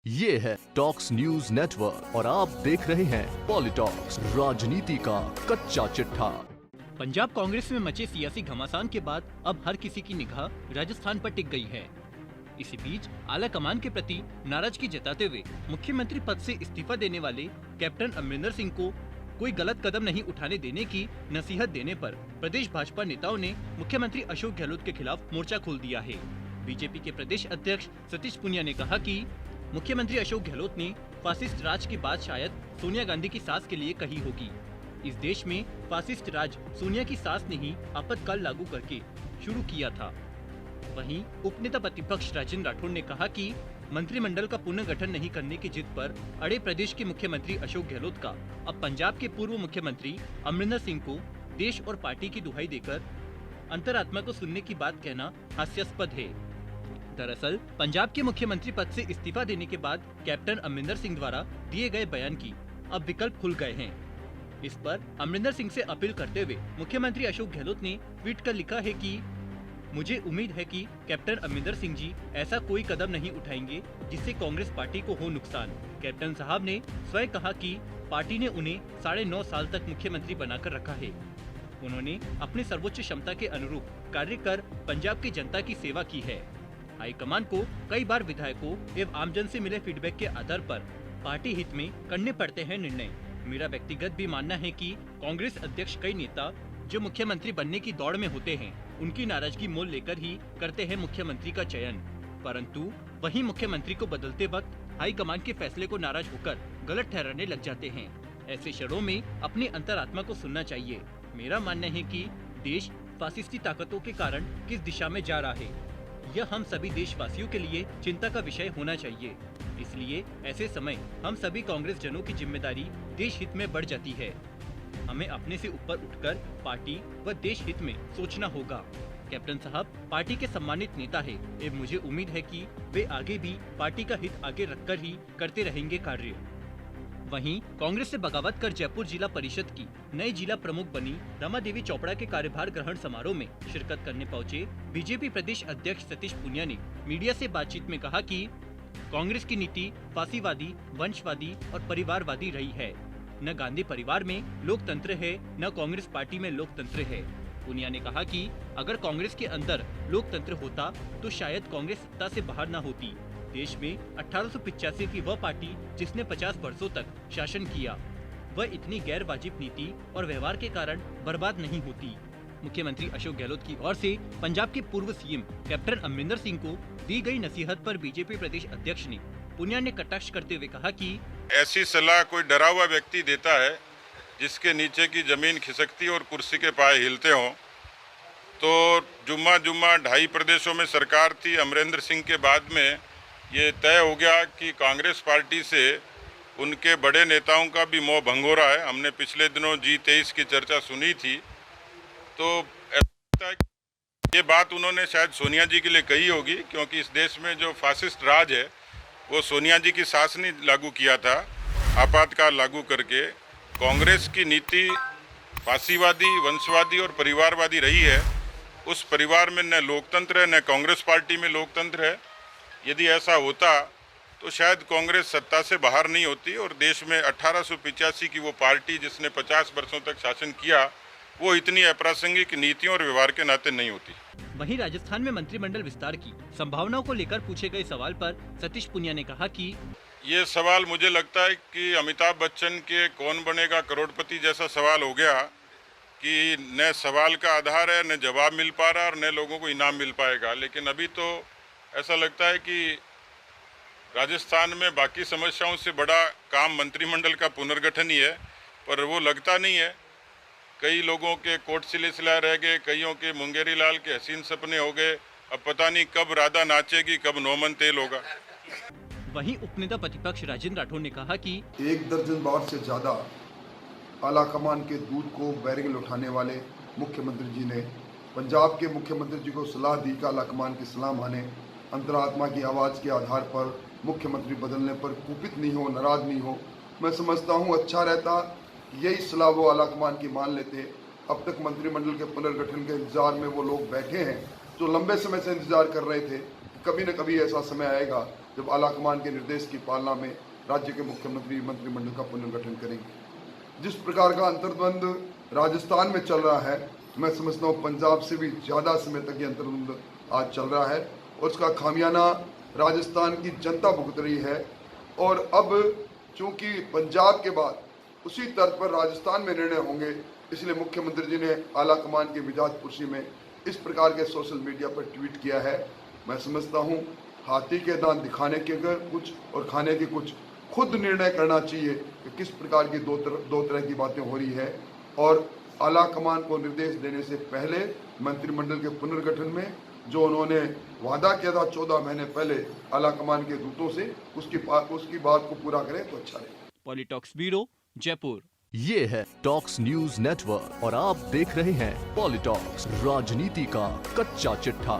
ये है talks news network और आप देख रहे हैं पॉलिटॉक्स, राजनीति का कच्चा चिट्ठा। पंजाब कांग्रेस में मचे सियासी घमासान के बाद अब हर किसी की निगाह राजस्थान पर टिक गई है। इसी बीच आला कमान के प्रति नाराजगी जताते हुए मुख्यमंत्री पद से इस्तीफा देने वाले कैप्टन अमरिंदर सिंह को कोई गलत कदम नहीं उठाने देने की नसीहत देने पर प्रदेश भाजपा नेताओं ने मुख्यमंत्री अशोक गहलोत के खिलाफ मोर्चा खोल दिया है। बीजेपी के प्रदेश अध्यक्ष सतीश पूनिया ने कहा कि मुख्यमंत्री अशोक गहलोत ने फासिस्ट राज की बात शायद सोनिया गांधी की सास के लिए कही होगी। इस देश में फासिस्ट राज सोनिया की सास ने ही आपातकाल लागू करके शुरू किया था। वहीं उपनेता प्रतिपक्ष राजेंद्र राठौड़ ने कहा कि मंत्रिमंडल का पुनर्गठन नहीं करने की जिद पर अड़े प्रदेश के मुख्यमंत्री अशोक गहलोत का अब पंजाब के पूर्व मुख्यमंत्री अमरिंदर सिंह को देश और पार्टी की दुहाई देकर अंतरात्मा को सुनने की बात कहना हास्यास्पद है। दरअसल पंजाब के मुख्यमंत्री पद से इस्तीफा देने के बाद कैप्टन अमरिंदर सिंह द्वारा दिए गए बयान की अब विकल्प खुल गए हैं। इस पर अमरिंदर सिंह से अपील करते हुए मुख्यमंत्री अशोक गहलोत ने ट्वीट कर लिखा है कि मुझे उम्मीद है कि कैप्टन अमरिंदर सिंह जी ऐसा कोई कदम नहीं उठाएंगे जिससे कांग्रेस पार्टी को हो नुकसान। कैप्टन साहब ने स्वयं कहा कि पार्टी ने उन्हें 9.5 साल तक मुख्यमंत्री बनाकर रखा है। उन्होंने अपने सर्वोच्च क्षमता के अनुरूप कार्य कर पंजाब की जनता की सेवा की है। हाईकमान को कई बार विधायकों एवं आमजन से मिले फीडबैक के आधार पर पार्टी हित में करने पड़ते हैं निर्णय। मेरा व्यक्तिगत भी मानना है कि कांग्रेस अध्यक्ष कई नेता जो मुख्यमंत्री बनने की दौड़ में होते हैं उनकी नाराजगी मोल लेकर ही करते हैं मुख्यमंत्री का चयन, परंतु वही मुख्यमंत्री को बदलते वक्त हाईकमान के फैसले को नाराज होकर गलत ठहराने लग जाते हैं। ऐसे क्षणों में अपनी अंतरात्मा को सुनना चाहिए। मेरा मानना है कि देश फासिस्टी ताकतों के कारण किस दिशा में जा रहा है, यह हम सभी देशवासियों के लिए चिंता का विषय होना चाहिए। इसलिए ऐसे समय हम सभी कांग्रेस जनों की जिम्मेदारी देश हित में बढ़ जाती है। हमें अपने से ऊपर उठकर पार्टी व देश हित में सोचना होगा। कैप्टन साहब पार्टी के सम्मानित नेता है एवं मुझे उम्मीद है कि वे आगे भी पार्टी का हित आगे रखकर ही करते रहेंगे कार्य। वहीं कांग्रेस से बगावत कर जयपुर जिला परिषद की नई जिला प्रमुख बनी रमा देवी चोपड़ा के कार्यभार ग्रहण समारोह में शिरकत करने पहुंचे बीजेपी प्रदेश अध्यक्ष सतीश पूनिया ने मीडिया से बातचीत में कहा कि कांग्रेस की नीति फासीवादी, वंशवादी और परिवारवादी रही है। न गांधी परिवार में लोकतंत्र है, न कांग्रेस पार्टी में लोकतंत्र है। पूनिया ने कहा कि अगर कांग्रेस के अंदर लोकतंत्र होता तो शायद कांग्रेस सत्ता से बाहर न होती। देश में 1885 की वह पार्टी जिसने 50 वर्षों तक शासन किया, वह इतनी गैर वाजिब नीति और व्यवहार के कारण बर्बाद नहीं होती। मुख्यमंत्री अशोक गहलोत की ओर से पंजाब के पूर्व सीएम कैप्टन अमरिंदर सिंह को दी गई नसीहत पर बीजेपी प्रदेश अध्यक्ष ने पूनिया ने कटाक्ष करते हुए कहा कि ऐसी सलाह कोई डरा हुआ व्यक्ति देता है जिसके नीचे की जमीन खिसकती और कुर्सी के पाए हिलते हों। तो जुम्मा 2.5 प्रदेशों में सरकार थी। अमरिंदर सिंह के बाद में ये तय हो गया कि कांग्रेस पार्टी से उनके बड़े नेताओं का भी मोह भंग हो रहा है। हमने पिछले दिनों G23 की चर्चा सुनी थी, तो ऐसा लगता है कि ये बात उन्होंने शायद सोनिया जी के लिए कही होगी, क्योंकि इस देश में जो फासिस्ट राज है वो सोनिया जी की सास ने लागू किया था आपातकाल लागू करके। कांग्रेस की नीति फासीवादी, वंशवादी और परिवारवादी रही है। उस परिवार में न लोकतंत्र है, न कांग्रेस पार्टी में लोकतंत्र है। यदि ऐसा होता तो शायद कांग्रेस सत्ता से बाहर नहीं होती और देश में 1885 की वो पार्टी जिसने 50 वर्षों तक शासन किया वो इतनी अप्रासंगिक नीतियों और व्यवहार के नाते नहीं होती। वहीं राजस्थान में मंत्रिमंडल विस्तार की संभावनाओं को लेकर पूछे गए सवाल पर सतीश पूनिया ने कहा कि ये सवाल मुझे लगता है कि अमिताभ बच्चन के कौन बनेगा करोड़पति जैसा सवाल हो गया कि न सवाल का आधार है, न जवाब मिल पा रहा और न लोगों को इनाम मिल पाएगा। लेकिन अभी तो ऐसा लगता है कि राजस्थान में बाकी समस्याओं से बड़ा काम मंत्रिमंडल का पुनर्गठन ही है, पर वो लगता नहीं है। कई लोगों के कोर्ट सिलसिला रह गए, कईयों के मुंगेरी लाल के हसीन सपने हो गए। अब पता नहीं कब राधा नाचेगी, कब नौमन तेल होगा। वहीं उपनेता प्रतिपक्ष राजेंद्र राठौड़ ने कहा कि 1 दर्जन बार से ज्यादा आला कमान के दूध को बैरिंग उठाने वाले मुख्यमंत्री जी ने पंजाब के मुख्यमंत्री जी को सलाह दी कि आला कमान की सलाह माने, अंतरात्मा की आवाज़ के आधार पर मुख्यमंत्री बदलने पर कुपित नहीं हो, नाराज नहीं हो। मैं समझता हूँ अच्छा रहता यही सलाह वो आला कमान की मान लेते। अब तक मंत्रिमंडल के पुनर्गठन के इंतजार में वो लोग बैठे हैं जो लंबे समय से इंतजार कर रहे थे। कभी न कभी ऐसा समय आएगा जब आलाकमान के निर्देश की पालना में राज्य के मुख्यमंत्री मंत्रिमंडल का पुनर्गठन करेंगे। जिस प्रकार का अंतर्द्वंद राजस्थान में चल रहा है, मैं समझता हूँ पंजाब से भी ज़्यादा समय तक ये अंतर्द्वंद आज चल रहा है और उसका खामियाना राजस्थान की जनता भुगत रही है। और अब चूंकि पंजाब के बाद उसी तर्ज पर राजस्थान में निर्णय होंगे, इसलिए मुख्यमंत्री जी ने आलाकमान की मिजाजपुरसी में इस प्रकार के सोशल मीडिया पर ट्वीट किया है। मैं समझता हूँ हाथी के दांत दिखाने के कुछ और खाने के कुछ, खुद निर्णय करना चाहिए कि किस प्रकार की दो तरह की बातें हो रही है। और आलाकमान को निर्देश देने से पहले मंत्रिमंडल के पुनर्गठन में जो उन्होंने वादा किया था 14 महीने पहले आलाकमान के दूतों से, उसकी बात को पूरा करें तो अच्छा रहेगा। पॉलिटॉक्स ब्यूरो, जयपुर। ये है टॉक्स न्यूज नेटवर्क और आप देख रहे हैं पॉलिटॉक्स, राजनीति का कच्चा चिट्ठा।